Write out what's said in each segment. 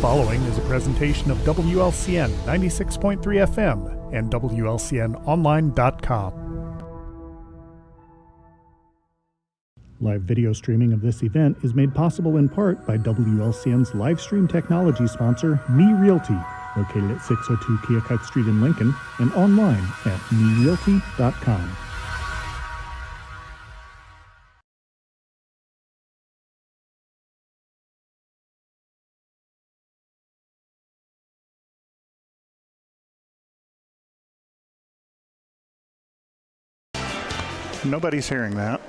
following is a presentation of WLCN 96.3 FM and WLCNonline.com. Live video streaming of this event is made possible in part by WLCN's live stream technology sponsor, Me Realty, located at 602 Keokuk Street in Lincoln and online at merealty.com. Nobody's hearing that,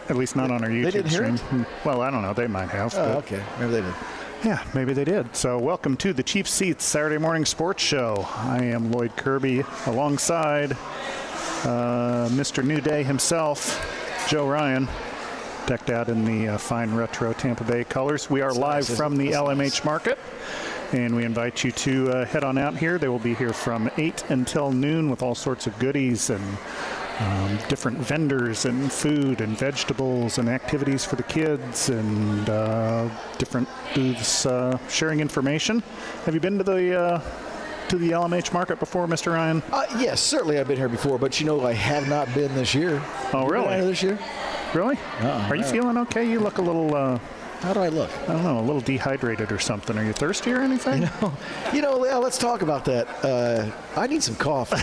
at least not on our YouTube stream. Well, I don't know. They might have. Oh, okay. Maybe they did. Yeah, maybe they did. So welcome to the Chief Seats Saturday Morning Sports Show. I am Lloyd Kirby alongside Mr. New Day himself, Joe Ryan, decked out in the fine retro Tampa Bay colors. We are live from the LMH market, and we invite you to head on out here. They will be here from 8 until noon with all sorts of goodies and different vendors and food and vegetables and activities for the kids and different booths sharing information. Have you been to the LMH market before, Mr. Ryan? Yes, certainly I've been here before, but I have not been this year. Oh, really? This year? Really? Are you feeling okay? You look a little... How do I look? I don't know, a little dehydrated or something. Are you thirsty or anything? Let's talk about that. I need some coffee.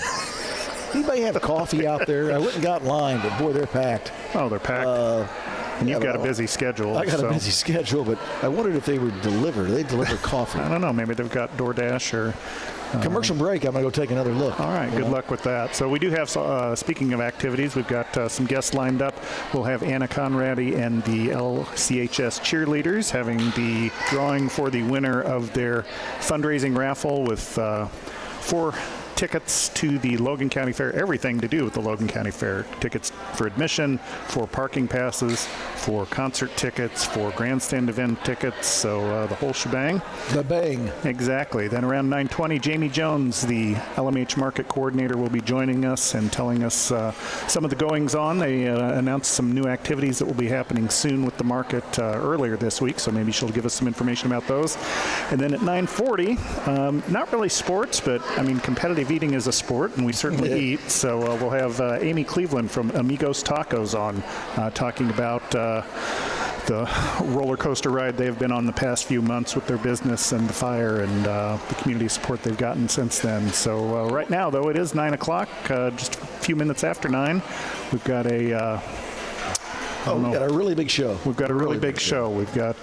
Anybody have coffee out there? I went and got in line, but boy, they're packed. Oh, they're packed. And you've got a busy schedule. I got a busy schedule, but I wondered if they would deliver. They deliver coffee. I don't know. Maybe they've got DoorDash or... Commercial break. I'm going to go take another look. All right. Good luck with that. So we do have, speaking of activities, we've got some guests lined up. We'll have Anna Conradi and the LCHS cheerleaders having the drawing for the winner of their fundraising raffle with 4 tickets to the Logan County Fair, everything to do with the Logan County Fair. Tickets for admission, for parking passes, for concert tickets, for grandstand event tickets, so the whole shebang. The bang. Exactly. Then around 9:20, Jamie Jones, the LMH market coordinator, will be joining us and telling us some of the goings-on. They announced some new activities that will be happening soon with the market earlier this week, so maybe she'll give us some information about those. And then at 9:40, not really sports, but competitive eating is a sport, and we certainly eat. So we'll have Amy Cleveland from Amigos Tacos on talking about the roller coaster ride they've been on the past few months with their business and the fire and the community support they've gotten since then. So right now, though, it is 9 o'clock, just a few minutes after 9. We've got a... we've got a really big show. We've got a really big show. We've got...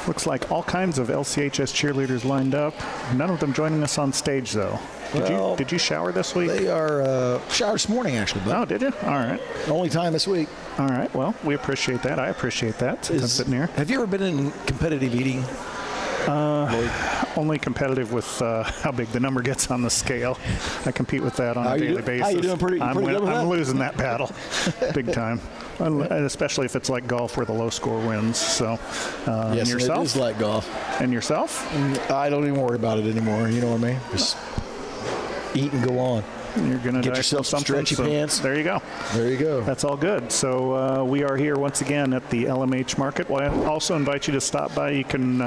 looks like all kinds of LCHS cheerleaders lined up. None of them joining us on stage, though. Did you shower this week? They are showered this morning, actually. Oh, did you? All right. Only time this week. All right. Well, we appreciate that. I appreciate that. Since I'm sitting here. Have you ever been in competitive eating? Only competitive with how big the number gets on the scale. I compete with that on a daily basis. How you doing? Pretty good with that? I'm losing that battle big time, especially if it's like golf where the low score wins. So, yes, and yourself? It is like golf. And yourself? I don't even worry about it anymore. You know what I mean? Just eat and go on. You're going to get yourself some stretchy pants. There you go. There you go. That's all good. So we are here once again at the LMH market. Well, I also invite you to stop by. You can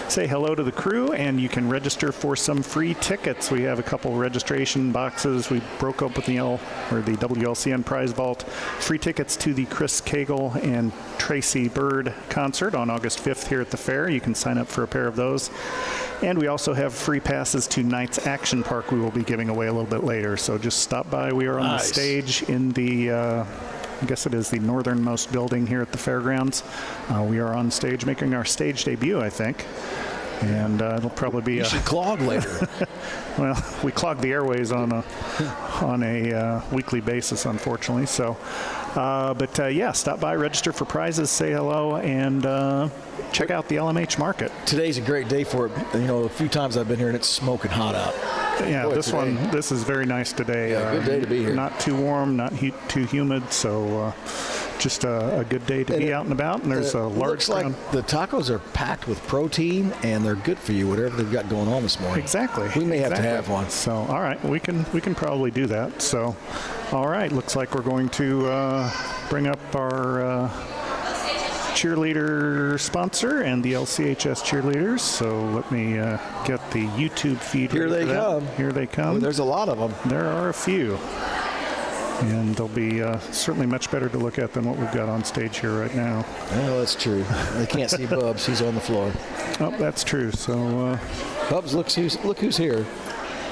say hello to the crew, and you can register for some free tickets. We have a couple registration boxes. We broke up with the WLCN Prize Vault. Free tickets to the Chris Cagle and Tracy Bird concert on August 5th here at the fair. You can sign up for a pair of those. And we also have free passes to Knights Action Park we will be giving away a little bit later. So just stop by. We are on the stage in the, I guess it is the northernmost building here at the fairgrounds. We are on stage making our stage debut, I think. And it'll probably be... You should clog later. Well, we clog the airways on a weekly basis, unfortunately. So, yeah, stop by, register for prizes, say hello, and check out the LMH market. Today's a great day for it. A few times I've been here and it's smoking hot out. Yeah, boy, this is very nice today. Yeah, good day to be here. Not too warm, not too humid, so just a good day to be out and about. And there's a large looks like the tacos are packed with protein and they're good for you, whatever they've got going on this morning. Exactly. We may have to have one. So, all right, we can probably do that. So, all right, looks like we're going to bring up our cheerleader sponsor and the LCHS cheerleaders. So let me get the YouTube feed. Here ready they for that. come. Here they come. There's a lot of them. There are a few. And they'll be certainly much better to look at than what we've got on stage here right now. Well, that's true. They can't see Bubs. He's on the floor. Oh, that's true. So, Bubs, look who's here.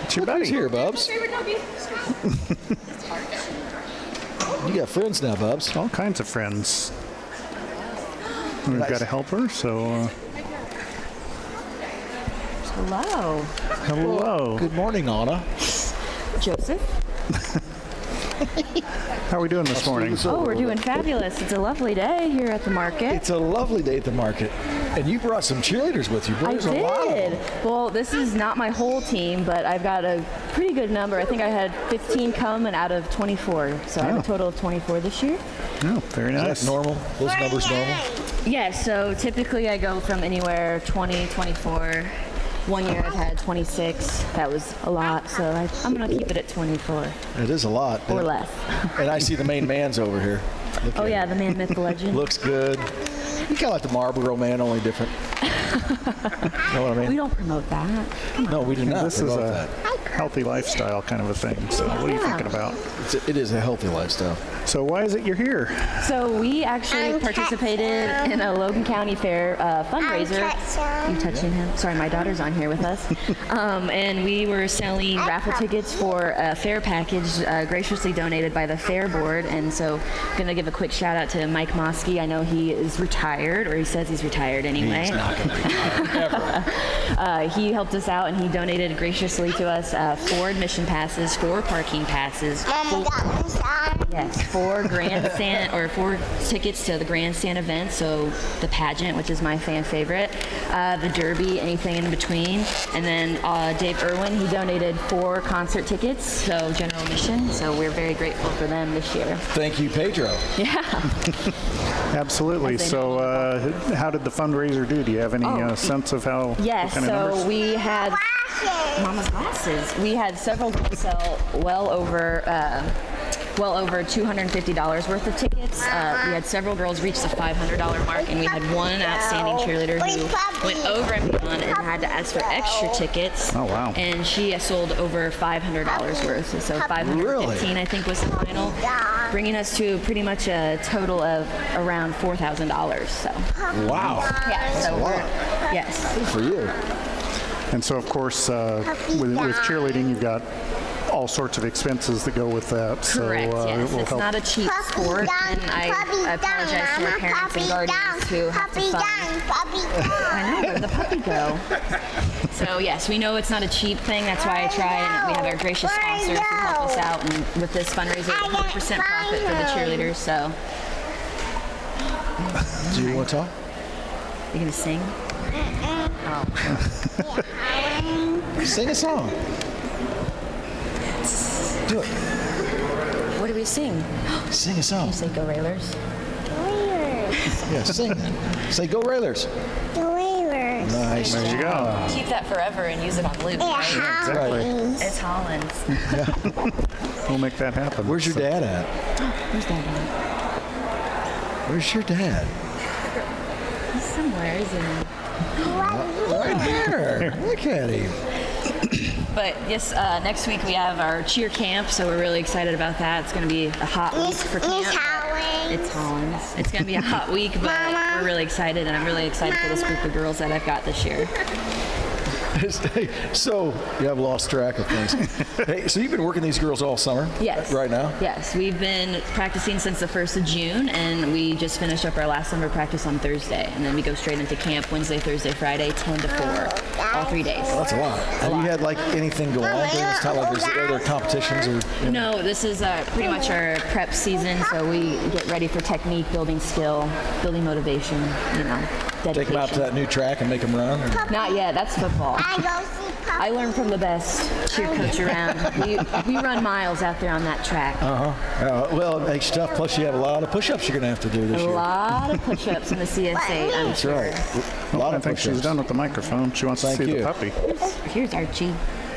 it's your Look buddy. who's here, Bubs. You got friends now, Bubs. All kinds of friends. We've Nice. got a helper, so Hello, hello. Good morning, Anna. Joseph. How are we doing this morning? Oh, we're doing fabulous. It's a lovely day here at the market. It's a lovely day at the market. And you brought some cheerleaders with you. Boy, I there's a lot of did. them. Well, this is not my whole team, but I've got a pretty good number. I think I had 15 come and out of 24. So I have Oh. a total of 24 this year. Oh, very nice. That's normal. Those numbers normal. Yeah, so typically I go from anywhere 20, 24. One year I've had 26. That was a lot, so I'm going to keep it at 24 It is a lot. or less. And I see the main man's over here. Look Oh at yeah, him. the man, myth, the legend. Looks good. You kind of like the Marlboro man, only different. You know what I We mean? don't promote that. No, we do not. This We is love a that. healthy lifestyle kind of a thing. So what are you Yeah. thinking about? It is a healthy lifestyle. So why is it you're here? So we actually participated in a Logan County Fair fundraiser. You touching him? Sorry, my daughter's on here with us. And we were selling raffle tickets for a fair package graciously donated by the Fair Board. And so I'm going to give a quick shout out to Mike Mosky. I know he is retired, or he says he's retired anyway. He's not going to retire, ever. He helped us out and he donated graciously to us 4 admission passes, 4 parking passes, yes, 4 grandstand or 4 tickets to the grandstand event. So the pageant, which is my fan favorite, the derby, anything in between, and then Dave Irwin, he donated 4 concert tickets, so general admission. So we're very grateful for them this year. Thank you, Pedro. Yeah. Absolutely. As they So how did the fundraiser do? Do you have any Oh, sense of how? Yes, what kind of so numbers? we had Mama's glasses. We had several girls sell well over $250 worth of tickets. We had several girls reach the $500 mark, and we had one outstanding cheerleader who went over and beyond and had to ask for extra tickets. Oh, wow. And she sold over $500 worth. So 515, I think, was the final, bringing us to pretty much a total of around $4,000. So Wow. yeah, so a lot. yes. Good for you. And so, of course, with cheerleading, you've got all sorts of expenses that go with that. Correct, So yes. it will It's help. not a cheap sport, and I apologize to our parents and guardians who have to fund. I know, where'd the puppy go? So yes, we know it's not a cheap thing. That's why I try, and we have our gracious sponsors who help us out, and with this fundraiser, 100% profit for the cheerleaders. So Do you want to talk? you gonna sing? Sing a song. Do it. What do we sing? Sing a song. You say "Go Railers." Yeah, sing that. Say, go Railers. Nice. There you go. Keep that forever and use it on loop. Right? Exactly. It's Hollins. We'll make that happen. Where's your dad at? Where's that Where's your dad? at? He's somewhere, isn't he? Right there. Look at him. But yes, next week we have our cheer camp, so we're really excited about that. It's going to be a hot week for camp. It's Hollins. It's going to be a hot week, but we're really excited, and I'm really excited for this group of girls that I've got this year. So, you have lost track of things. Hey, so you've been working these girls all summer? Yes. Right now? Yes, we've been practicing since the 1st of June, and we just finished up our last summer practice on Thursday, and then we go straight into camp Wednesday, Thursday, Friday, 10 to 4, all 3 days. That's a lot. Have you had like anything go on during this time? Like there's other competitions or? No, this is pretty much our prep season, so we get ready for technique, building skill, building motivation, dedication. Take them out to that new track and make them run? Or? Not yet, that's football. I learned from the best cheer coach around. We run miles out there on that track. Well, it makes tough. Plus, you have a lot of push-ups you're going to have to do this A year. lot of push-ups in the CS8, I'm That's sure. right. A lot I of think push-ups. she's done with the microphone. She wants Thank to see you. the puppy. Here's Archie.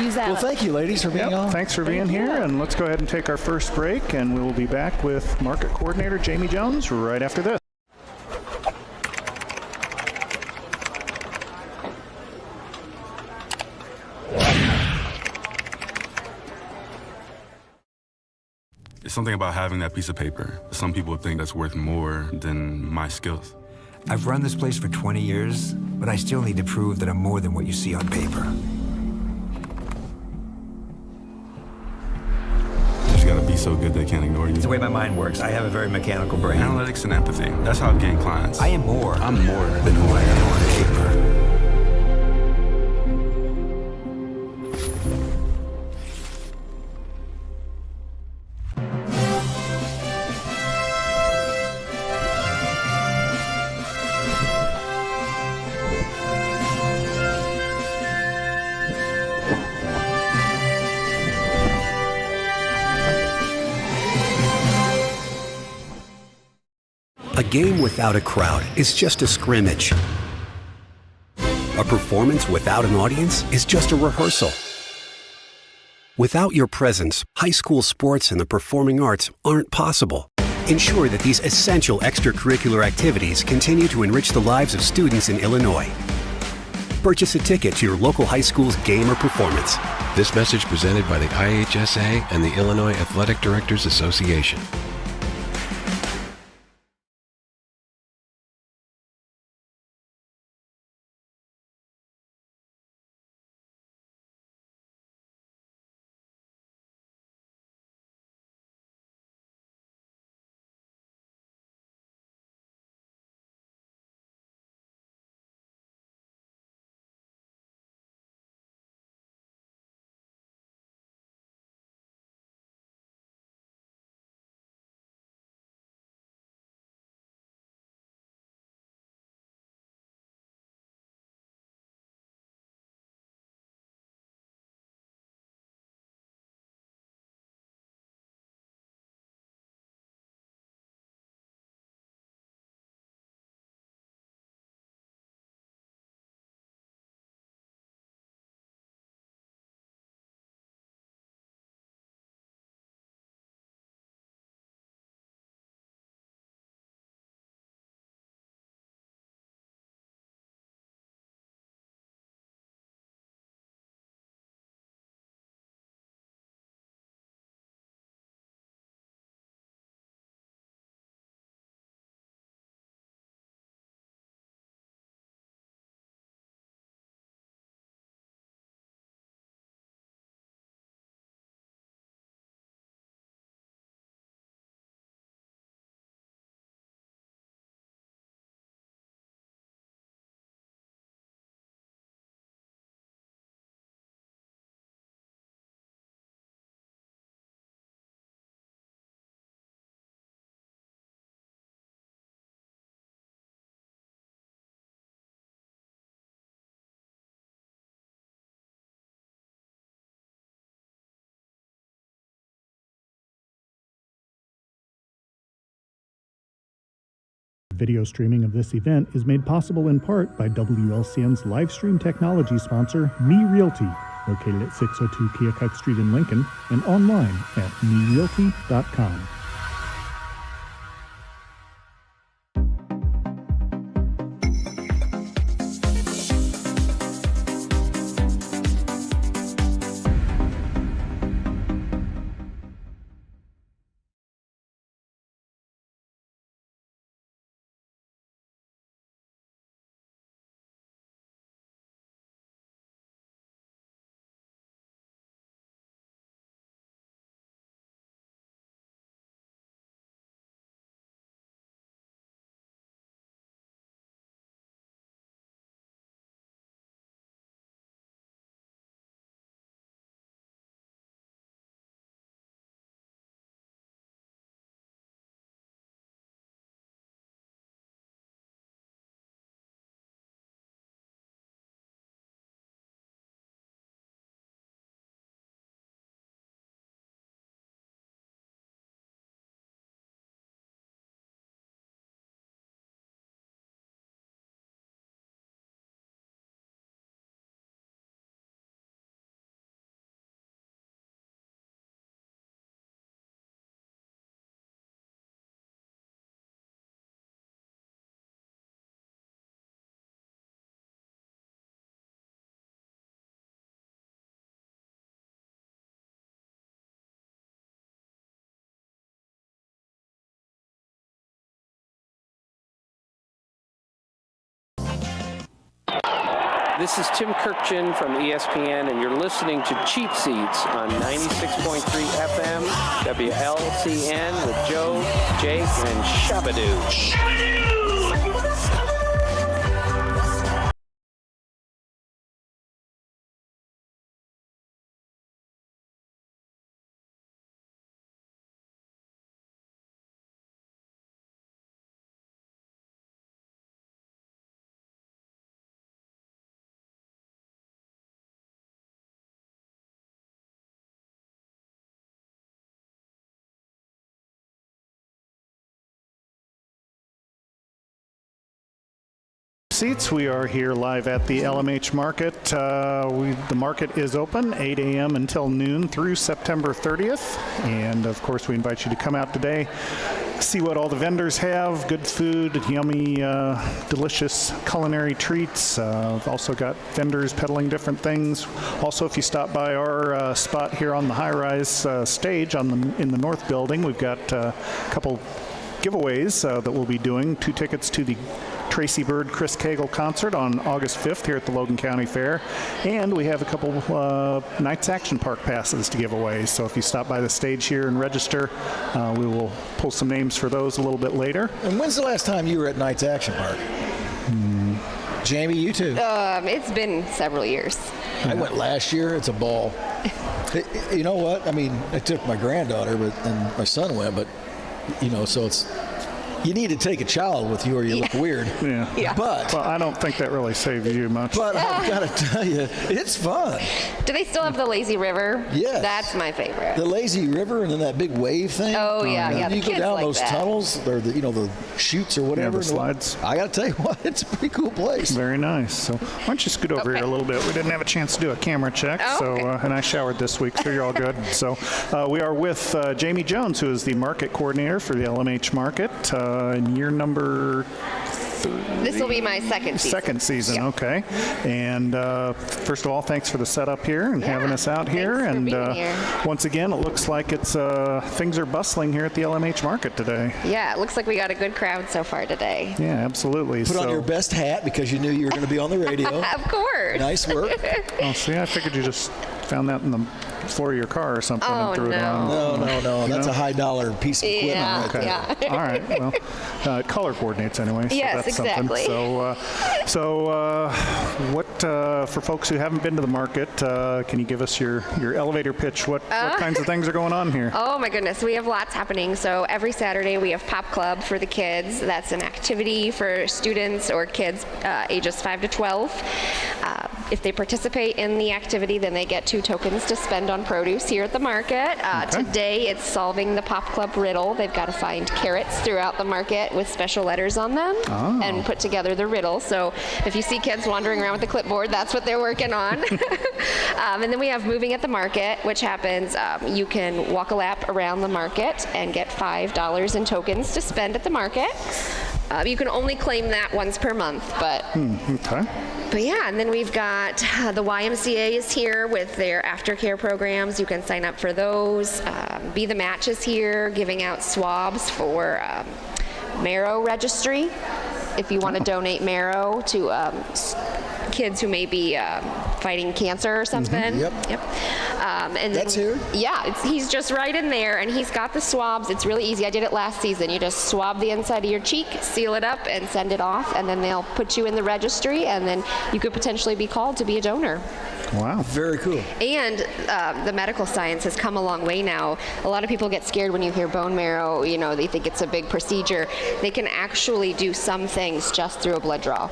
use that. Well, thank you, ladies, for being on. Thanks for being here, and let's go ahead and take our first break, and we will be back with Market Coordinator Jamie Jones right after this. It's something about having that piece of paper. Some people think that's worth more than my skills. I've run this place for 20 years, but I still need to prove that I'm more than what you see on paper. You just gotta be so good they can't ignore you. It's the way my mind works. I have a very mechanical brain. Analytics and empathy. That's how I've gained clients. I am more. I'm more than who I am on paper. A game without a crowd is just a scrimmage. A performance without an audience is just a rehearsal. Without your presence, high school sports and the performing arts aren't possible. Ensure that these essential extracurricular activities continue to enrich the lives of students in Illinois. Purchase a ticket to your local high school's game or performance. This message presented by the IHSA and the Illinois Athletic Directors Association. Video streaming of this event is made possible in part by WLCN's live stream technology sponsor, Me Realty, located at 602 Keokuk Street in Lincoln and online at merealty.com. This is Tim Kirkchin from ESPN, and you're listening to Cheap Seats on 96.3 FM, WLCN with Joe, Jake, and Shabadoo. Seats. We are here live at the LMH Market. The market is open 8 a.m. until noon through September 30th. And of course, we invite you to come out today, see what all the vendors have. Good food, yummy, delicious culinary treats. We've also got vendors peddling different things. Also, if you stop by our spot here on the high-rise stage in the north building, we've got a couple giveaways that we'll be doing. 2 tickets to the Tracy Bird Chris Cagle concert on August 5th here at the Logan County Fair. And we have a couple Knights Action Park passes to give away. So if you stop by the stage here and register, we will pull some names for those a little bit later. And when's the last time you were at Knights Action Park? Jamie, you too? It's been several years. I went last year. It's a ball. You know what? I mean, I took my granddaughter, and my son went, but, so it's... You need to take a child with you or you look weird. Yeah. But I don't think that really saves you much. But I've got to tell you, it's fun. Do they still have the lazy river? Yes. That's my favorite. The lazy river and then that big wave thing. Oh, yeah. You The go down kids those like that. tunnels, or the chutes or whatever. the slides. I got to tell you what, it's a pretty cool place. Very nice. So why don't you scoot over here a little bit? We didn't have a chance to do a camera check, and I showered this week, so you're all good. So we are with Jamie Jones, who is the market coordinator for the LMH Market in year number This will be my second season. Yep. Okay. And first of all, thanks for the setup here and having us out here. Thanks for being here. Once again, it looks like it's things are bustling here at the LMH Market today. Yeah, it looks like we got a good crowd so far today. Yeah, absolutely. Put on your best hat because you knew you were going to be on the radio. Of course. Nice work. Oh, see, I figured you just found that in the floor of your car or something and threw it on. No. That's a high-dollar piece of equipment. Yeah, okay. yeah. All right. Well, color coordinates anyway. So Yes, that's exactly. Something. So what for folks who haven't been to the market? Can you give us your elevator pitch? What kinds of things are going on here? Oh my goodness, we have lots happening. So every Saturday we have Pop Club for the kids. That's an activity for students or kids ages 5 to 12. If they participate in the activity, then they get 2 tokens to spend on produce here at the market. Today it's solving the Pop Club riddle. They've got to find carrots throughout the market with special letters on them and put together the riddle. So if you see kids wandering around with a clipboard, that's what they're working on. And then we have Moving at the Market, which happens, you can walk a lap around the market and get $5 in tokens to spend at the market. You can only claim that once per month, but But yeah, and then we've got the YMCA is here with their aftercare programs. You can sign up for those. Be the Match is here, giving out swabs for marrow registry. If you want to donate marrow to kids who may be fighting cancer or something. Yep. And That's here? Yeah, he's just right in there, and he's got the swabs. It's really easy. I did it last season. You just swab the inside of your cheek, seal it up, and send it off, and then they'll put you in the registry, and then you could potentially be called to be a donor. Wow. Very cool. And the medical science has come a long way now. A lot of people get scared when you hear bone marrow. They think it's a big procedure. They can actually do some things just through a blood draw.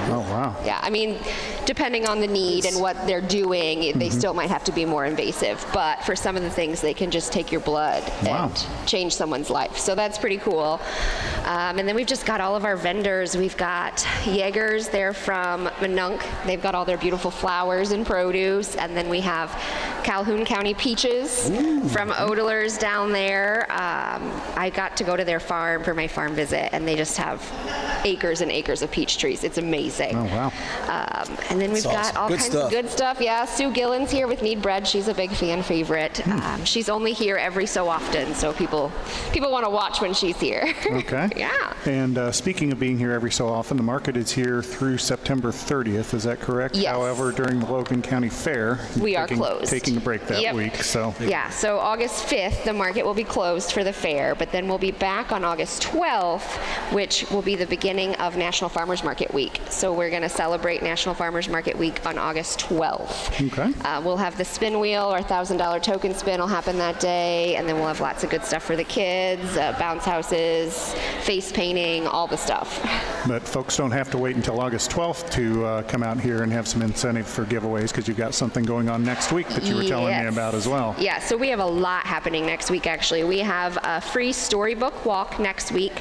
Oh, wow. Yeah, I mean, depending on the need and what they're doing, they still might have to be more invasive. But for some of the things, they can just take your blood and change someone's life. So that's pretty cool. And then we've just got all of our vendors. We've got Jaegers. They're from Minunk. They've got all their beautiful flowers and produce. And then we have Calhoun County peaches from Odeller's down there. I got to go to their farm for my farm visit, and they just have acres and acres of peach trees. It's amazing. Oh, wow. And then we've That's got all awesome. Good kinds stuff. of good stuff. Yeah, Sue Gillen's here with Need Bread. She's a big fan favorite. She's only here every so often, so people want to watch when she's here. Okay. Yeah. And speaking of being here every so often, the market is here through September 30th. Is that correct? Yes. However, during the Logan County Fair, We are closed. Taking a break that Yep. week. So Yeah, so August 5th, the market will be closed for the fair, but then we'll be back on August 12th, which will be the beginning of National Farmers Market Week. So we're going to celebrate National Farmers Market Week on August 12th. Okay. We'll have the spin wheel, our $1,000 token spin will happen that day, and then we'll have lots of good stuff for the kids, bounce houses, face painting, all the stuff. But folks don't have to wait until August 12th to come out here and have some incentive for giveaways, because you've got something going on next week that you were telling me Yes. about as well. Yeah, so we have a lot happening next week, actually. We have a free storybook walk next week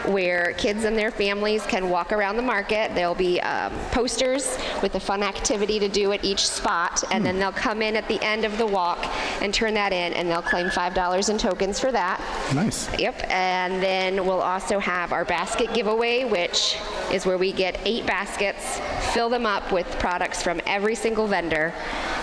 where kids and their families can walk around the market. There'll be posters with a fun activity to do at each spot, and then they'll come in at the end of the walk and turn that in, and they'll claim $5 in tokens for that. Nice. Yep, and then we'll also have our basket giveaway, which is where we get 8 baskets, fill them up with products from every single vendor,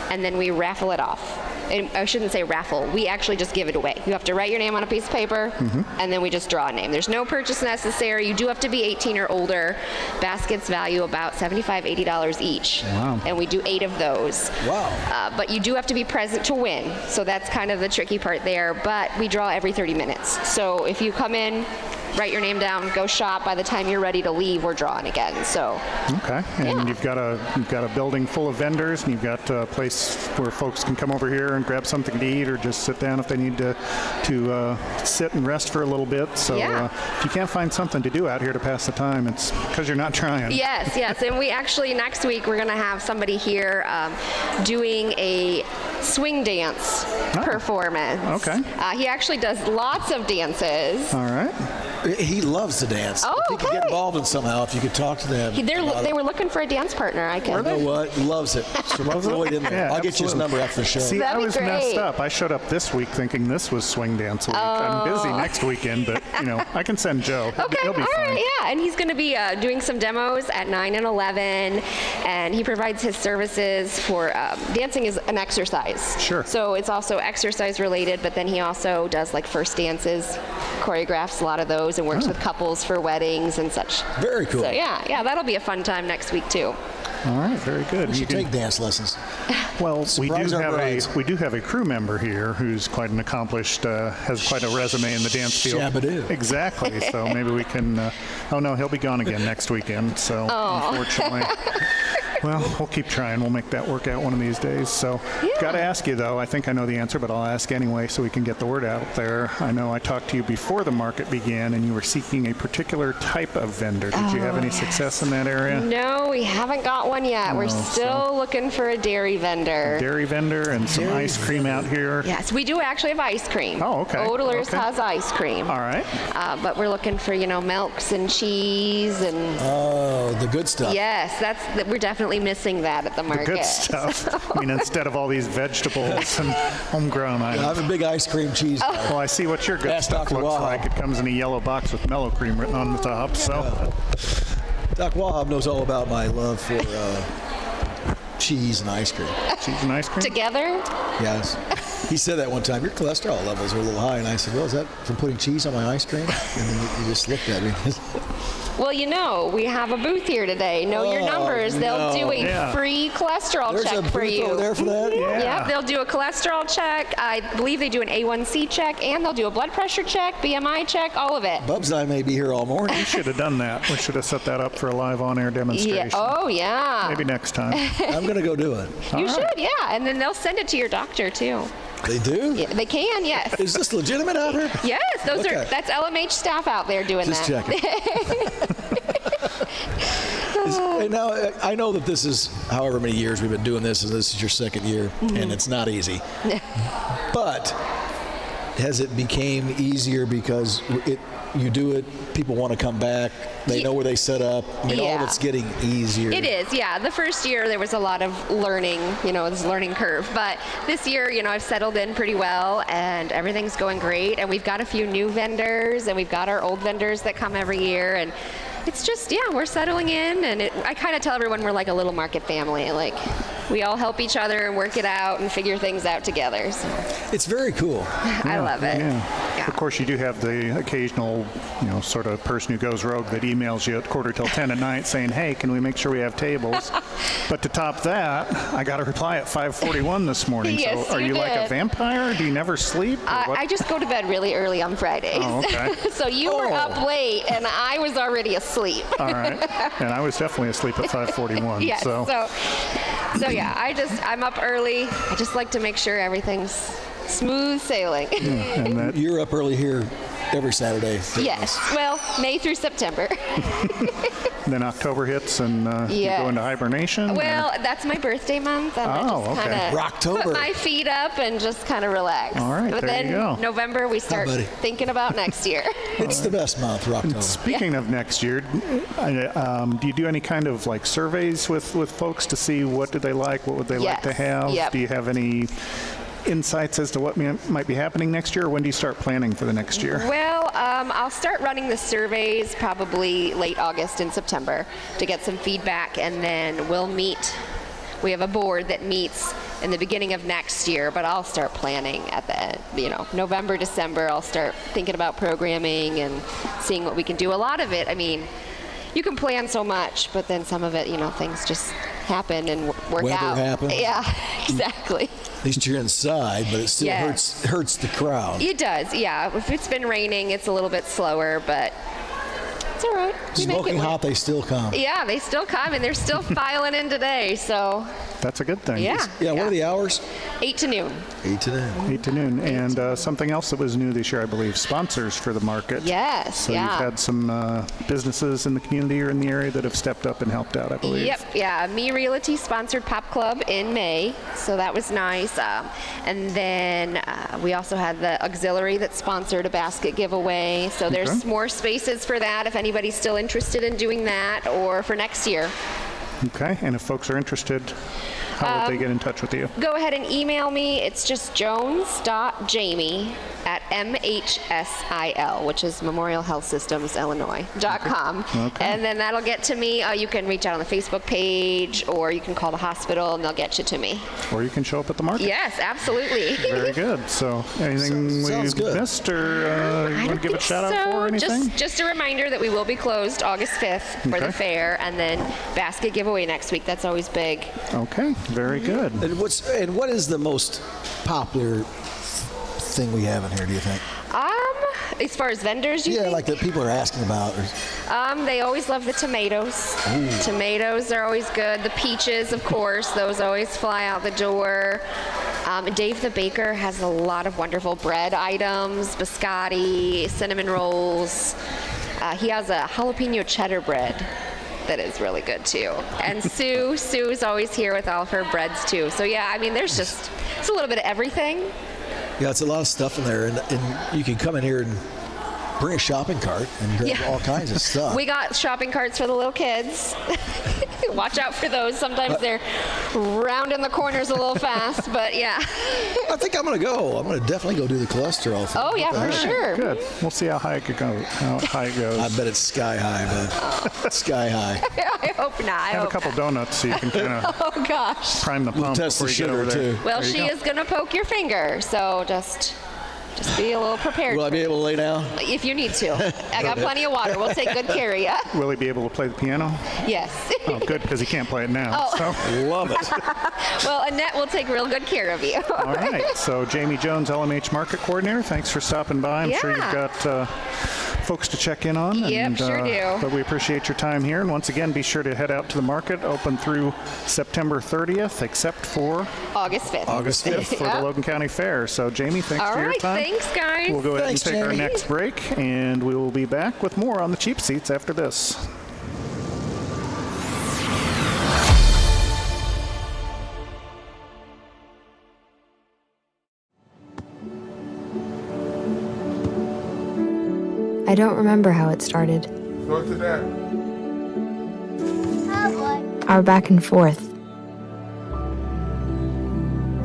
and then we raffle it off. And I shouldn't say raffle, we actually just give it away. You have to write your name on a piece of paper, and then we just draw a name. There's no purchase necessary. You do have to be 18 or older. Baskets value about $75, $80 each. Wow. And we do 8 of those. Wow. But you do have to be present to win, so that's kind of the tricky part there. But we draw every 30 minutes. So if you come in, write your name down, go shop. By the time you're ready to leave, we're drawing again. So. Okay. And you've got a building full of vendors, and you've got a place where folks can come over here and grab something to eat, or just sit down if they need to sit and rest for a little bit. So if you can't find something to do out here to pass the time, it's because you're not trying. Yes, yes. And we actually, next week, we're going to have somebody here doing a swing dance performance. Okay. He actually does lots of dances. All right. He loves to dance. Oh, if he could get involved in somehow, if you could talk to them. They were looking for a dance partner. You know what? Loves it. So throw it in there. Yeah, I'll get you his absolutely. number after the show. See, That'd I be was messed great. up. I showed up this week thinking this was swing dance week. I'm busy next weekend, but I can send Joe. Okay, He'll be all fine. right, yeah. And he's going to be doing some demos at 9 and 11, and he provides his services for dancing is an exercise. Sure. So it's also exercise related, but then he also does like first dances, choreographs a lot of those, and works with couples for weddings and such. Very cool. So yeah, that'll be a fun time next week too. All right, very good. You should take dance lessons. Well, Surprise our brides. we do have a crew member here who's quite an accomplished, has quite a resume in the dance field. Shabba-doo. Exactly. So maybe we can. Oh no, he'll be gone again next weekend. So unfortunately. Well, we'll keep trying. We'll make that work out one of these days. So, got to ask you, though. I think I know the answer, but I'll ask anyway so we can get the word out there. I know I talked to you before the market began, and you were seeking a particular type of vendor. Did you have any success in that area? No, we haven't got one yet. We're still looking for a dairy vendor. Dairy vendor and some ice cream out here. Yes, we do actually have ice cream. Oh, okay. Odeller's Okay. has ice cream. All right. But we're looking for, milks and cheese and. Oh, the good stuff. Yes, we're definitely missing that at the market. The good stuff. I mean, instead of all these vegetables and homegrown items. I'm a big ice cream cheese guy. Well, I see what your good Ask stuff Dr. looks Wahab. like. It comes in a yellow box with mellow cream written on the top. So, Doc Wahab knows all about my love for cheese and ice cream. Cheese and ice cream? Together? Yes. He said that one time, your cholesterol levels are a little high. And I said, well, is that from putting cheese on my ice cream? And then he just looked at me. Well, we have a booth here today. Know your numbers. They'll do a free cholesterol There's check a for booth you. over there for that? Yep, they'll do a cholesterol check. I believe they do an A1C check, and they'll do a blood pressure check, BMI check, all of it. Bubs and I may be here all morning. we should have done that. We should have set that up for a live on-air demonstration. Yeah. Oh, yeah. Maybe next time. I'm going to go do it. You should, yeah. And then they'll send it to your doctor, too. They do? Yeah, they can, yes. Is this legitimate out here? Yes, Okay. that's LMH staff out there doing Just that. checking. Now, I know that this is however many years we've been doing this, and this is your second year, and it's not easy. But has it became easier because you do it, people want to come back, they know where they set up. I mean, all of it's getting easier. It is, yeah. The first year there was a lot of learning, this learning curve. But this year, I've settled in pretty well and everything's going great. And we've got a few new vendors and we've got our old vendors that come every year. And it's just, we're settling in. And I kind of tell everyone we're like a little market family. Like, we all help each other and work it out and figure things out together. So. It's very cool. I love it. Yeah. Of course, you do have the occasional, sort of person who goes rogue that emails you at 10:15 at night saying, hey, can we make sure we have tables? But to top that, I got a reply at 5:41 this morning. Yes, so are you like a vampire? Do you never sleep? I just go to bed really early on Fridays. Oh, okay. So you were up late and I was already asleep. All right. And I was definitely asleep at 5:41. Yes. So yeah, I'm up early. I just like to make sure everything's smooth sailing. And you're up early here every Saturday. Yes. Well, May through September. Then October hits and you go into hibernation? Well, that's my birthday month. And I just kind of put my feet up and just kind do relax. All right, but then you go. November we start thinking about next year. It's the best month, Rocktober. Speaking of next year, do you do any kind of like surveys with folks to see what do they like, what would they like to have? Yep. Do you have any insights as to what might be happening next year, or when do you start planning for the next year? Well, I'll start running the surveys probably late August and September to get some feedback, and then we'll meet. We have a board that meets in the beginning of next year, but I'll start planning at the end, November, December. I'll start thinking about programming and seeing what we can do. A lot of it, you can plan so much, but then some of it, things just happen and work Weather out. happens. Yeah, exactly. At least you're inside, but it still hurts the crowd. It does, yeah. If it's been raining, it's a little bit slower, but it's all right. Smoking hot, they still come. Yeah, they still come, and they're still filing in today, so. That's a good thing. Yeah. What are the hours? 8 to noon. 8 to noon. 8 to noon. And something else that was new this year, I believe, sponsors for the market. Yes, so you've had some businesses in the community or in the area that have stepped up and helped out, I believe. Yep, yeah. Me Realty sponsored Pop Club in May, so that was nice. And then we also had the auxiliary that sponsored a basket giveaway. So there's more spaces for that if anybody's still interested in doing that, or for next year. Okay, and if folks are interested, how would they get in touch with you? Go ahead and email me. It's just jones.jamie@MHSIL, which is Memorial Health Systems, Illinois.com. Okay. And then that'll get to me. You can reach out on the Facebook page, or you can call the hospital and they'll get you to me. Or you can show up at the market. Yes, absolutely. Very good. So anything we missed or you want to give a shout out for or anything? Just a reminder that we will be closed August 5th for the fair, and then basket giveaway next week. That's always big. Okay, very good. And what is the most popular thing we have in here, do you think? As far as vendors, you think? Like that people are asking about. They always love the tomatoes. Ooh. Tomatoes are always good. The peaches, of course, those always fly out the door. Dave the Baker has a lot of wonderful bread items, biscotti, cinnamon rolls. He has a jalapeno cheddar bread that is really good too. And Sue's always here with all of her breads too. So yeah, there's it's a little bit of everything. Yeah, it's a lot of stuff in there, and you can come in here and bring a shopping cart and grab all kinds of stuff. We got shopping carts for the little kids. Watch out for those. Sometimes they're rounding the corners a little fast, but yeah. I think I'm going to go. I'm going to definitely go do the cholesterol thing. Oh, yeah, for sure. Good. We'll see how high it goes. I bet it's sky high, man. Sky high. I hope not. Have a couple donuts so you can kind of oh, gosh. prime the pump we'll test before the you get over sugar, there. too. Well, she is going to poke your finger, so just be a little prepared. Will I be able to lay down? If you need to. I got plenty of water. We'll take good care of you. Will he be able to play the piano? Yes. Oh, good, because he can't play it now. Oh. So. Love it. Well, Annette will take real good care of you. All right. So Jamie Jones, LMH Market Coordinator, thanks for stopping by. I'm sure you've got folks to check in on. Yep, sure do. But we appreciate your time here. And once again, be sure to head out to the market, open through September 30th, except for August 5th. August 5th for the Logan County Fair. So Jamie, thanks for your time. All right, thanks, guys. We'll go ahead and take our Jamie. next break, and we will be back with more on the cheap seats after this. I don't remember how it started. Go to that. Our back and forth.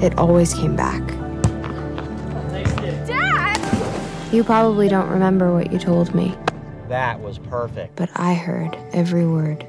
It always came back. Dad! You probably don't remember what you told me, That was perfect. but I heard every word.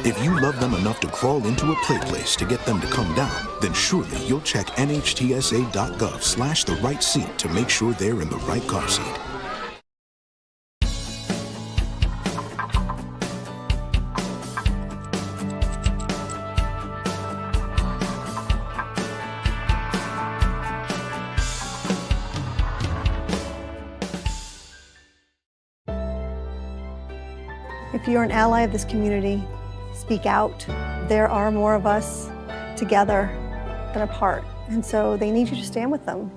If you love them enough to crawl into a play place to get them to come down, then surely you'll check nhtsa.gov/the right seat to make sure they're in the right car seat. If you're an ally of this community, speak out. There are more of us together than apart, and so they need you to stand with them.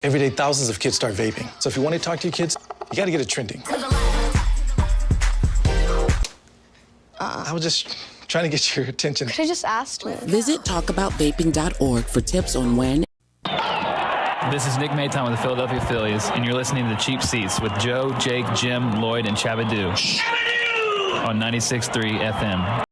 Every day, thousands of kids start vaping. So if you want to talk to your kids, you got to get it trending. I was just trying to get your attention. Could I just ask? Visit talkaboutvaping.org for tips on when. This is Nick Mayton with the Philadelphia Phillies, and you're listening to The Cheap Seats with Joe, Jake, Jim, Lloyd, and Shabadoo on 96.3 FM.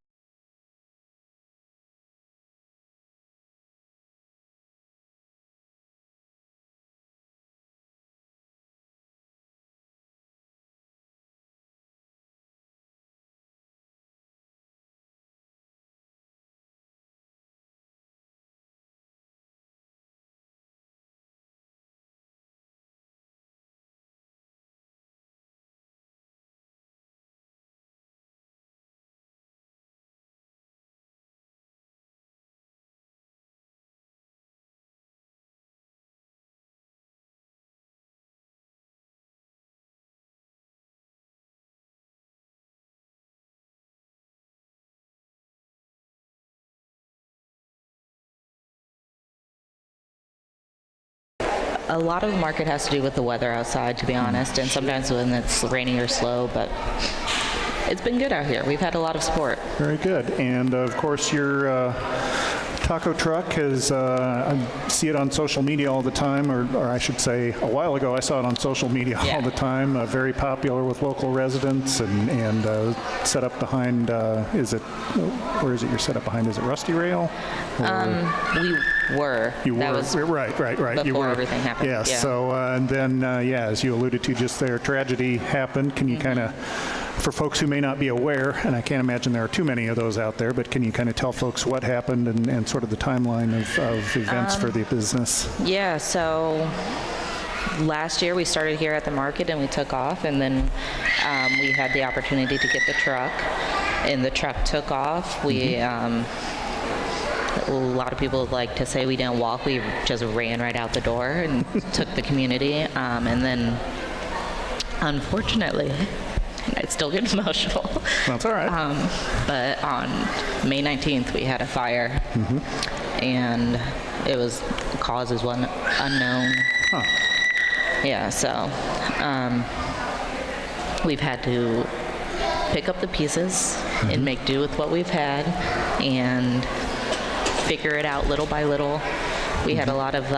A lot of the market has to do with the weather outside, to be honest, and sometimes when it's rainy or slow, but it's been good out here. We've had a lot of support. Very good. And of course, your taco truck is, I see it on social media all the time, or I should say a while ago I saw it on social media all the time. Very popular with local residents and set up behind, where is it you're set up behind? Is it Rusty Rail? We were. You that were. Was right. Before You were. everything happened. Yes. Yeah. So, and then, as you alluded to just there, tragedy happened. Can you kind of, for folks who may not be aware, and I can't imagine there are too many of those out there, but can you kind of tell folks what happened and sort of the timeline of events for the business? Yeah, so last year we started here at the market and we took off, and then we had the opportunity to get the truck, and the truck took off. We a lot of people like to say we didn't walk, we just ran right out the door and took the community, and then unfortunately, I still get emotional. That's all right. But on May 19th, we had a fire, and it was causes one unknown. Huh. Yeah, so we've had to pick up the pieces and make do with what we've had and figure it out little by little. We had a lot of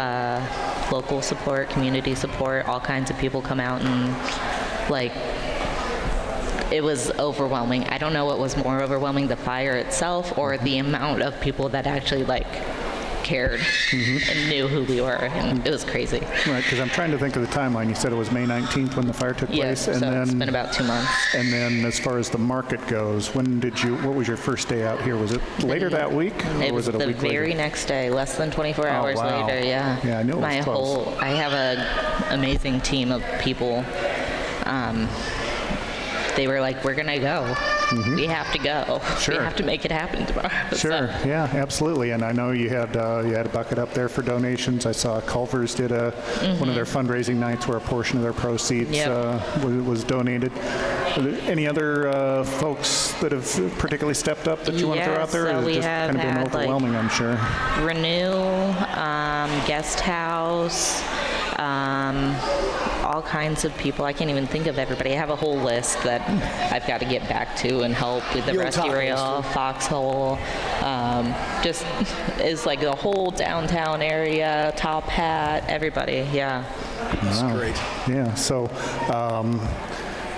local support, community support, all kinds of people come out, and it was overwhelming. I don't know what was more overwhelming, the fire itself or the amount of people that actually cared and knew who we were, and it was crazy. Right, because I'm trying to think of the timeline. You said it was May 19th when the fire took place, and so then it's been about 2 months. And then, as far as the market goes, what was your first day out here? Was it later that week, or was it a week later? The very next day, less than 24 hours later. Yeah. Yeah, I knew it was close. I have an amazing team of people. They were like, "We're gonna go. We have to go. Sure. We have to make it happen tomorrow." Sure. So. Yeah, absolutely. And I know you had a bucket up there for donations. I saw Culver's did one of their fundraising nights where a portion of their proceeds was donated. Are there any other folks that have particularly stepped up that you want to throw out there? So or we just have kind of been had, overwhelming, I'm sure. Renew, Guest House. All kinds of people. I can't even think of everybody. I have a whole list that I've got to get back to and help with the Rusty Rail, Foxhole. Just is like the whole downtown area, Top Hat, everybody. Yeah. That's great. Yeah. So,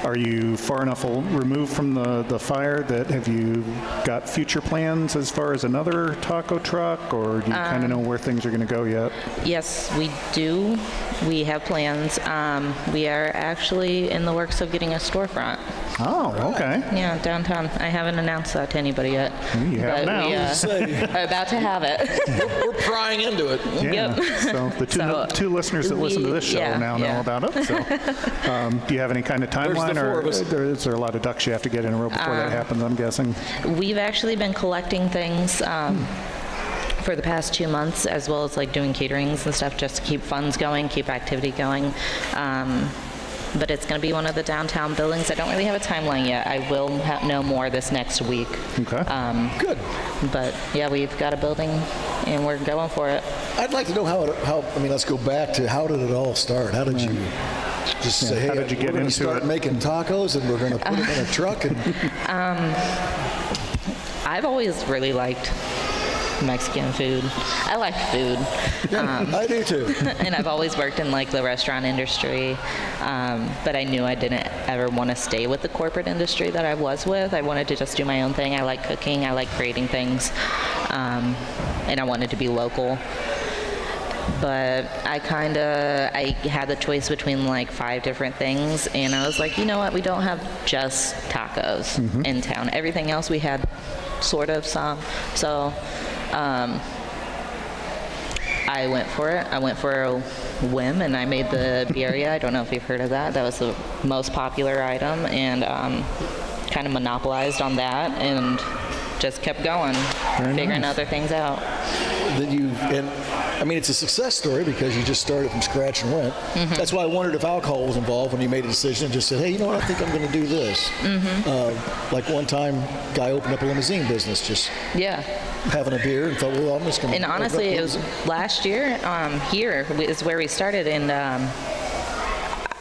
are you far enough removed from the fire that have you got future plans as far as another taco truck, or do you kind of know where things are going to go yet? Yes, we do. We have plans. We are actually in the works of getting a storefront. Oh, okay. Yeah, downtown. I haven't announced that to anybody yet. You have now. We are about to have it. We're prying into it. Yeah. So the two listeners that listen to this show now know about it. So, do you have any kind of timeline, or is there a lot of ducks you have to get in a row before that happens, I'm guessing? We've actually been collecting things for the past 2 months, as well as doing caterings and stuff, just to keep funds going, keep activity going. But it's going to be one of the downtown buildings. I don't really have a timeline yet. I will know more this next week. Okay. Good. But yeah, we've got a building, and we're going for it. I'd like to know how. I mean, let's go back to how did it all start? How did you just say, "Hey, how did you get we're going to into start it?" making tacos, and we're going to put them in a truck"? And I've always really liked Mexican food. I like food. I do too. And I've always worked in the restaurant industry, but I knew I didn't ever want to stay with the corporate industry that I was with. I wanted to just do my own thing. I like cooking. I like creating things, and I wanted to be local. But I had the choice between 5 different things, and I was like, you know what? We don't have just tacos in town. Everything else we had sort of some. So I went for it. I went for a whim, and I made the birria. I don't know if you've heard of that. That was the most popular item, and kind of monopolized on that, and just kept going, figuring other things out. I mean, it's a success story because you just started from scratch and went. That's why I wondered if alcohol was involved when you made a decision and just said, "Hey, you know what? I think I'm going to do this." Like one time, guy opened up a limousine business, just having a beer, and thought, "Well, I'm just going to." And honestly, it was last year. Here is where we started, and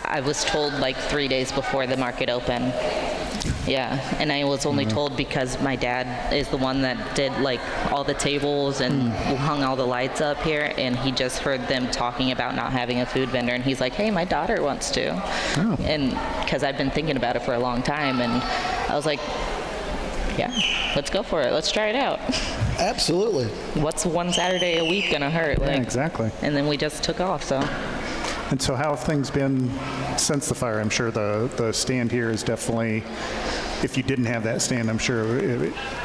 I was told 3 days before the market opened. Yeah, and I was only told because my dad is the one that did like all the tables and hung all the lights up here, and he just heard them talking about not having a food vendor, and he's like, hey, my daughter wants to. Oh. And because I've been thinking about it for a long time, and I was like, yeah, let's go for it. Let's try it out. Absolutely. What's one Saturday a week gonna hurt? Yeah, Like, exactly. And then we just took off, so. And so how have things been since the fire? I'm sure the stand here is definitely, if you didn't have that stand, I'm sure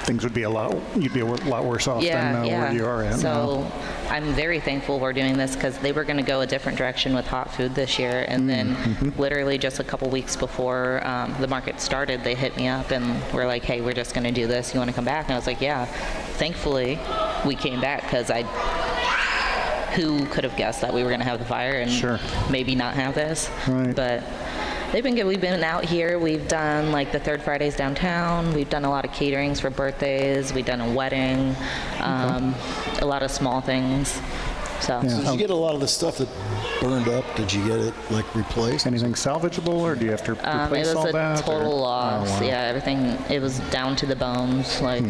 things would be you'd be a lot worse off than where you are at so now. I'm very thankful we're doing this because they were going to go a different direction with hot food this year. And then literally just a couple weeks before the market started, they hit me up and were like, hey, we're just going to do this. You want to come back? And I was like, yeah. Thankfully, we came back because who could have guessed that we were going to have the fire and maybe not have this? Right. But they've been good. We've been out here. We've done like the third Fridays downtown. We've done a lot of caterings for birthdays. We've done a wedding, a lot of small things. So did you get a lot of the stuff that burned up? Did you get it like replaced? Anything salvageable, or do you have to replace all that? It was a total loss. Oh, wow. Yeah, everything. It was down to the bones, like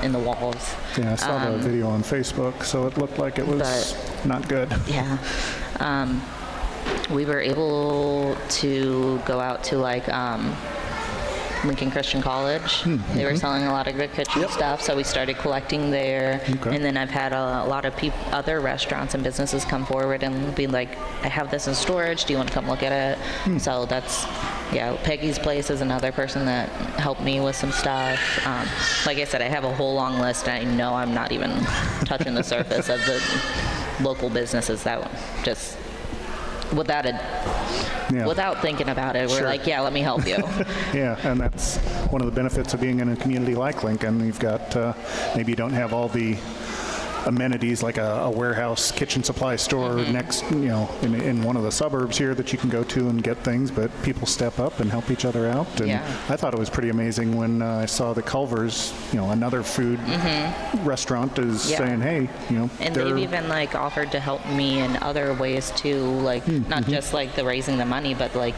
in the walls. Yeah, I saw the video on Facebook, so it looked like it was not good. Yeah. We were able to go out to like Lincoln Christian College. They were selling a lot of good kitchen stuff, so we started collecting there. And then I've had a lot of other restaurants and businesses come forward and be like, I have this in storage, do you want to come look at it? So that's, Peggy's Place is another person that helped me with some stuff. Like I said, I have a whole long list, and I know I'm not even touching the surface of the local businesses that just without thinking about it, we're like, yeah, let me help you. Yeah, and that's one of the benefits of being in a community like Lincoln. You've got, maybe you don't have all the amenities like a warehouse kitchen supply store next, in one of the suburbs here that you can go to and get things, but people step up and help each other out. And I thought it was pretty amazing when I saw the Culver's, another food restaurant is saying, hey, and they've even like offered to help me in other ways too, like not just like the raising the money, but like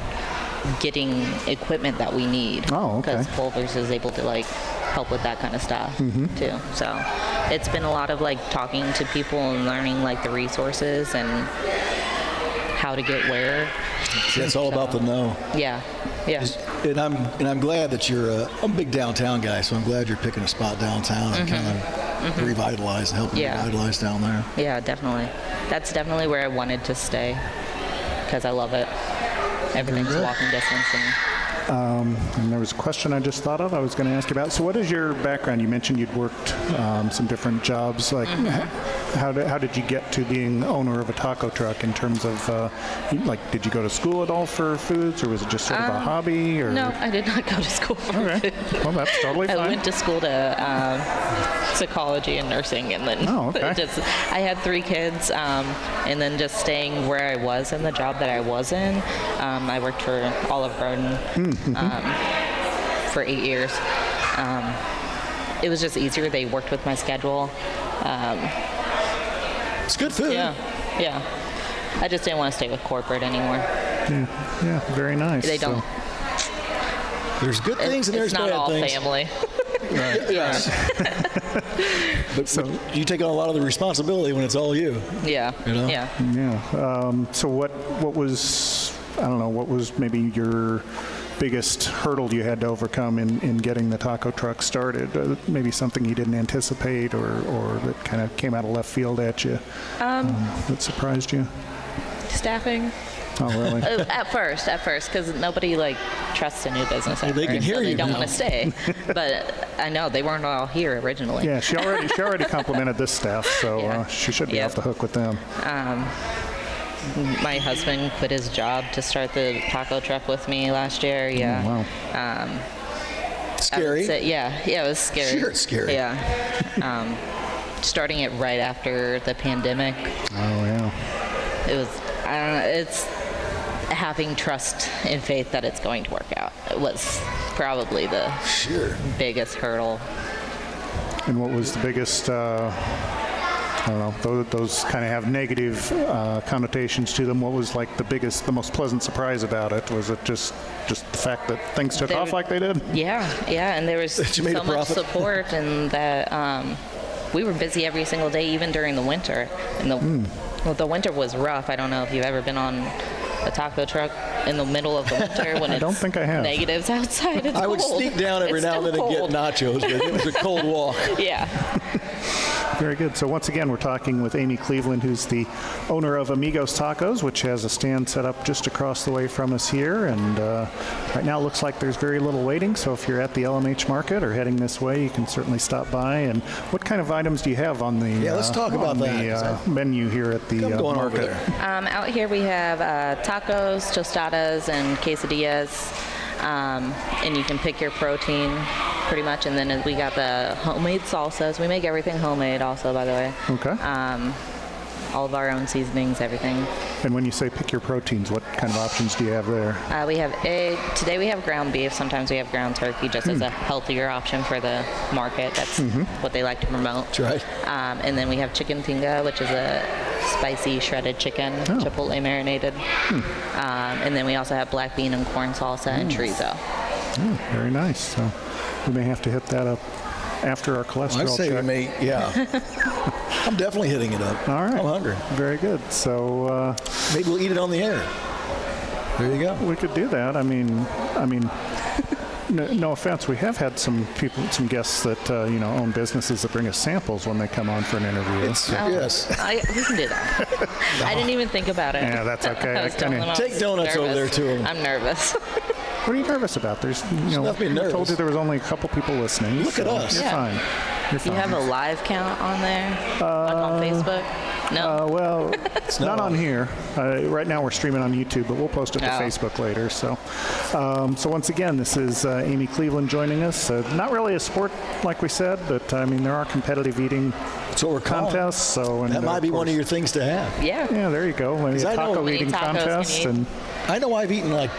getting equipment that we need. Because Culver's is able to like help with that kind of stuff too. So it's been a lot of like talking to people and learning like the resources and how to get where. It's all about the know. Yeah. And I'm glad that I'm a big downtown guy, so I'm glad you're picking a spot downtown and kind of revitalize and helping revitalize down there. Yeah, definitely. That's definitely where I wanted to stay because I love it. Everything's walking distance. And there was a question I just thought of I was going to ask you about. So what is your background? You mentioned you'd worked some different jobs. Like, how did you get to being owner of a taco truck in terms of, did you go to school at all for foods, or was it just sort of a hobby? Or? No, I did not go to school for food. Well, that's totally fine. I went to school to psychology and nursing, and then I had 3 kids, and then just staying where I was in the job that I was in. I worked for Olive Garden for 8 years. It was just easier. They worked with my schedule. It's good food. Yeah. I just didn't want to stay with corporate anymore. Yeah, very nice. They don't. There's good things and there's bad things. It's not all family. Right. But you take on a lot of the responsibility when it's all you. Yeah. Yeah. So what was, I don't know, what was maybe your biggest hurdle you had to overcome in getting the taco truck started? Maybe something you didn't anticipate or that kind of came out of left field at you that surprised you? Staffing. Oh, really? At first, because nobody trusts a new business. Well, they can hear they you don't now. want to stay. But I know they weren't all here originally. Yeah, she already complimented this staff, so she should be off the hook with them. My husband quit his job to start the taco truck with me last year. Yeah. Oh, wow. Scary. It was scary. Sure, it's scary. Yeah. Starting it right after the pandemic. Oh, yeah. It was, I don't know, it's having trust and faith that it's going to work out. It was probably the biggest hurdle. And what was the biggest I don't know, those kind of have negative connotations to them. What was like the most pleasant surprise about it? Was it just the fact that things took off like they did? Yeah, and there was so much support, and that we were busy every single day, even during the winter. And the winter was rough. I don't know if you've ever been on a taco truck in the middle of the winter when I don't think I have. Negatives outside. It's I would cold. sneak down every now and then and get nachos, but it was a cold walk. Yeah. Very good. So once again, we're talking with Amy Cleveland, who's the owner of Amigos Tacos, which has a stand set up just across the way from us here. And right now it looks like there's very little waiting. So if you're at the LMH market or heading this way, you can certainly stop by. And what kind of items do you have on the let's talk about that. Menu here at the market? Out here we have tacos, tostadas, and quesadillas. And you can pick your protein pretty much, and then we got the homemade salsas. We make everything homemade also, by the way. Okay. All of our own seasonings, everything. And when you say pick your proteins, what kind of options do you have there? We have egg. Today we have ground beef. Sometimes we have ground turkey, just as a healthier option for the market. That's what they like to promote. That's right. And then we have chicken tinga, which is a spicy shredded chicken, chipotle marinated. And then we also have black bean and corn salsa and chorizo. Oh, very nice. So we may have to hit that up after our cholesterol I'd say check. we may, I'm definitely hitting it up. All right. I'm hungry. Very good. So maybe we'll eat it on the air. There you go. We could do that. I mean, no offense. We have had some guests that own businesses that bring us samples when they come on for an interview. Yes. We can do that. I didn't even think about it. Yeah, that's okay. Take donuts over there too. I'm nervous. What are you nervous about? There's, nothing I told you there was only a couple people listening. Look at us. You're fine. You're Do fine. you have a live count on there? Like on Facebook? No. Well, it's not on here. Right now we're streaming on YouTube, but we'll post it to Facebook later. So once again, this is Amy Cleveland joining us. Not really a sport, like we said, but there are competitive eating contests. So that might be one of your things to have. Yeah. Yeah, there you go. Maybe a taco eating contest. And I know I've eaten like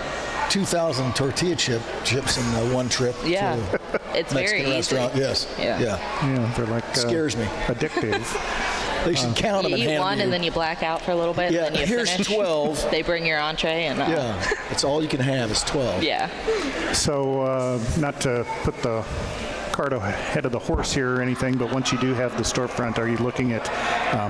2,000 tortilla chips in one trip. Yeah. To It's Mexican very restaurant. easy. Yes. Yeah, they're like scares me. Addictive. They should count them You and eat hand one them and then you black out for a little bit. Yeah, and then you here's finish. 12. They bring your entree and it's all you can have is 12. Yeah. So not to put the cart ahead of the horse here or anything, but once you do have the storefront, are you looking at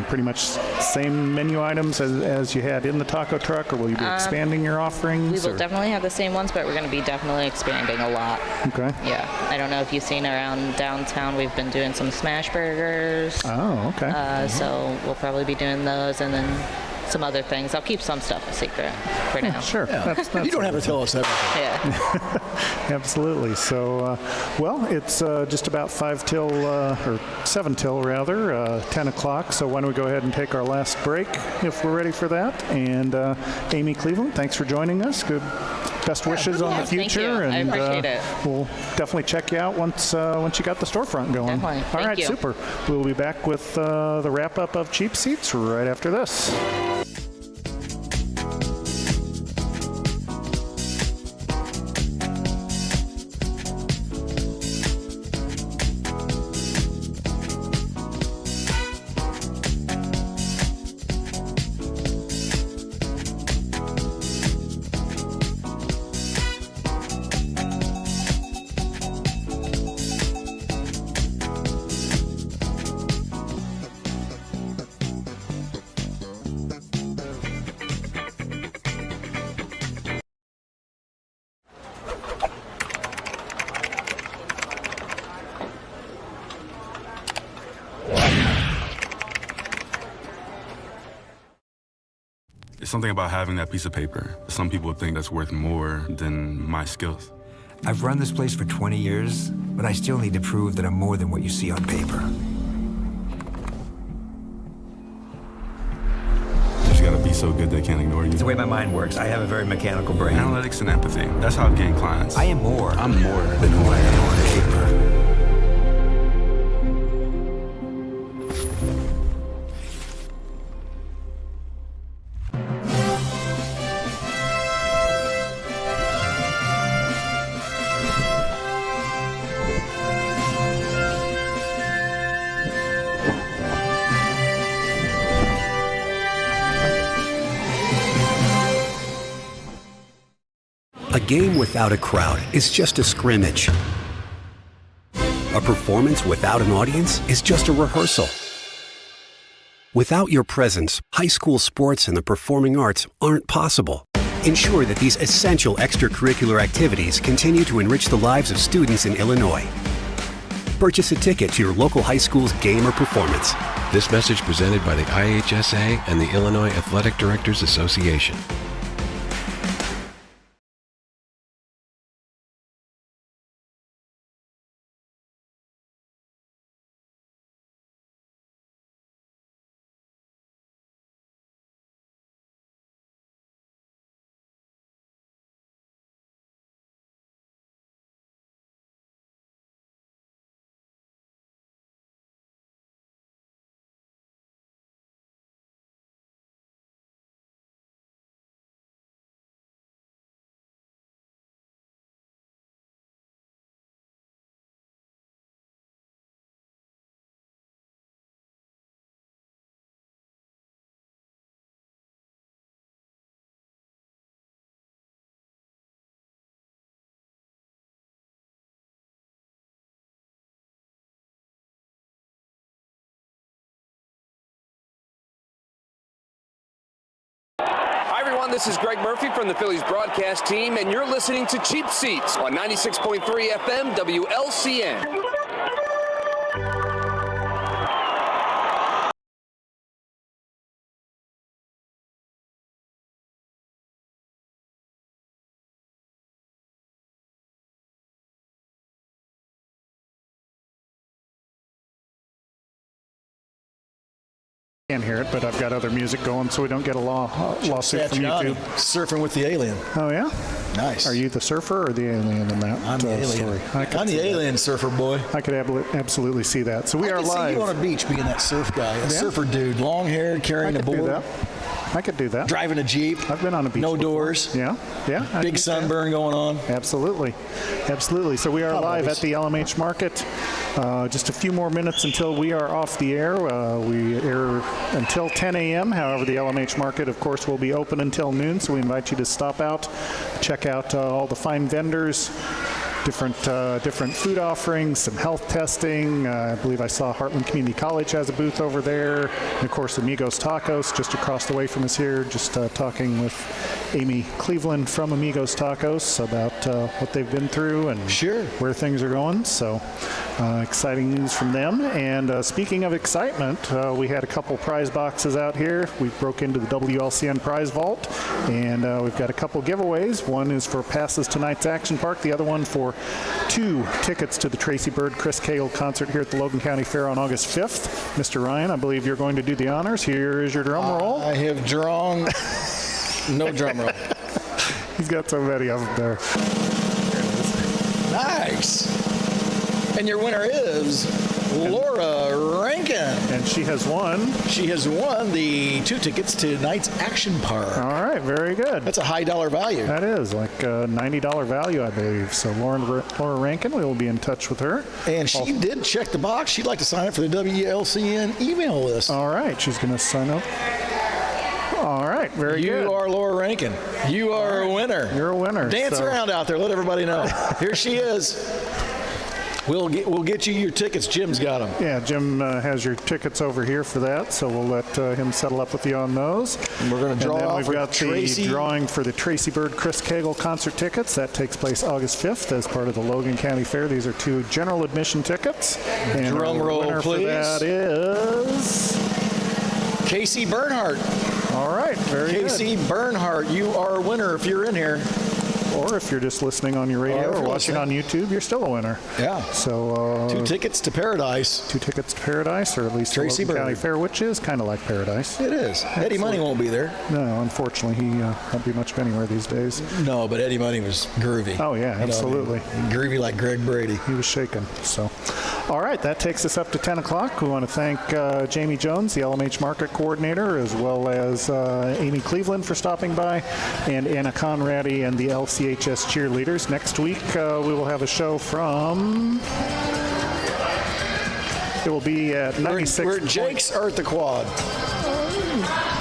pretty much same menu items as you had in the taco truck, or will you be expanding your offerings? We will definitely have the same ones, but we're going to be definitely expanding a lot. Okay. Yeah. I don't know if you've seen around downtown, we've been doing some smash burgers. Oh, okay. So we'll probably be doing those, and then some other things. I'll keep some stuff a secret for now. Sure. Yeah. That's you don't have to tell us everything. Yeah. Absolutely. So, it's just about 5 till, or 7 till rather, 10 o'clock. So why don't we go ahead and take our last break if we're ready for that. And Amy Cleveland, thanks for joining us. Best wishes on the future. Thank you. And I appreciate it. We'll definitely check you out once you got the storefront going. Definitely. All right, Thank you. super. We'll be back with the wrap-up of Cheap Seats right after this. It's something about having that piece of paper. Some people think that's worth more than my skills. I've run this place for 20 years, but I still need to prove that I'm more than what you see on paper. You just gotta be so good they can't ignore you. It's the way my mind works. I have a very mechanical brain. Analytics and empathy. That's how I've gained clients. I am more. I'm more than who I am on paper. game without a crowd is just a scrimmage. A performance without an audience is just a rehearsal. Without your presence, high school sports and the performing arts aren't possible. Ensure that these essential extracurricular activities continue to enrich the lives of students in Illinois. Purchase a ticket to your local high school's game or performance. This message presented by the IHSA and the Illinois Athletic Directors Association. Hi, everyone. This is Greg Murphy from the Phillies broadcast team, and you're listening to Cheap Seats on 96.3 FM WLCN. Can't hear it, but I've got other music going so we don't get a lawsuit from YouTube. Surfing with the alien. Oh, yeah? Nice. Are you the surfer or the alien in that I'm the alien. story? I'm the alien surfer boy. I could absolutely see that. So we are live. I could see you on a beach being that surf guy, a surfer dude, long hair, carrying a board. I could do that. Driving a Jeep. I've been on a beach No before. doors. Yeah. Big sunburn going on. Absolutely. So we are live at the LMH Market. Just a few more minutes until we are off the air. We air until 10 a.m. However, the LMH Market, of course, will be open until noon. So we invite you to stop out, check out all the fine vendors. Different food offerings, some health testing. I believe I saw Heartland Community College has a booth over there. And of course, Amigos Tacos just across the way from us here. Just talking with Amy Cleveland from Amigos Tacos about what they've been through and where things are going. So exciting news from them. And speaking of excitement, we had a couple prize boxes out here. We broke into the WLCN prize vault, and we've got a couple giveaways. One is for passes to tonight's Action Park. The other one for 2 tickets to the Tracy Byrd Chris Cagle concert here at the Logan County Fair on August 5th. Mr. Ryan, I believe you're going to do the honors. Here is your drum roll. I have drawn no drum roll. He's got so many of them there. Nice. And your winner is Laura Rankin. And she has won. She has won the 2 tickets to tonight's Action Park. All right, very good. That's a high dollar value. That is like a $90 value, I believe. So Laura Rankin, we will be in touch with her. And she did check the box. She'd like to sign up for the WLCN email list. All right, she's going to sign up. All right, very good. You are Laura Rankin. You are a winner. You're a winner. Dance around out there. Let everybody know. Here she is. We'll get you your tickets. Jim's got them. Yeah, Jim has your tickets over here for that, so we'll let him settle up with you on those. And we're going to draw and then off we've got Tracy. the drawing for the Tracy Byrd Chris Cagle concert tickets. That takes place August 5th as part of the Logan County Fair. These are 2 general admission tickets. And drum roll, winner please. For that is Casey Bernhardt. All right, very good. Casey Bernhardt, you are a winner if you're in here. Or if you're just listening on your radio or watching on YouTube, you're still a winner. Yeah. So 2 tickets to Paradise. 2 tickets to Paradise, or at least Tracy the Logan Byrd. County Fair, which is kind of like Paradise. It is. Eddie Money won't be there. No, unfortunately, he won't be much of anywhere these days. No, but Eddie Money was groovy. Oh, yeah, absolutely. Groovy like Greg Brady. He was shaking. So, all right, that takes us up to 10 o'clock. We want to thank Jamie Jones, the LMH Market Coordinator, as well as Amy Cleveland for stopping by, and Anna Conradi and the LCHS cheerleaders. Next week, we will have a show from... It will be at 96. We're Jake's Earth the Quad.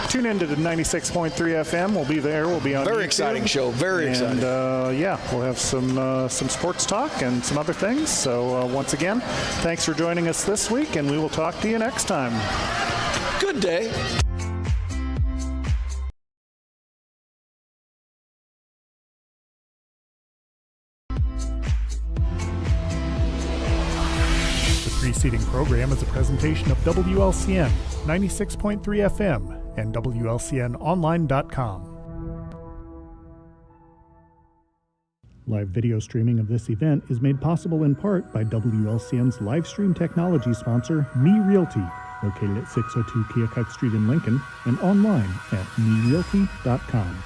Tune in to the 96.3 FM. We'll be there. We'll be on Very YouTube. exciting show. Very exciting. And we'll have some sports talk and some other things. So once again, thanks for joining us this week, and we will talk to you next time. Good day. The preceding program is a presentation of WLCN 96.3 FM and WLCNonline.com. Live video streaming of this event is made possible in part by WLCN's live stream technology sponsor, Me Realty, located at 602 Keokuk Street in Lincoln, and online at merealty.com.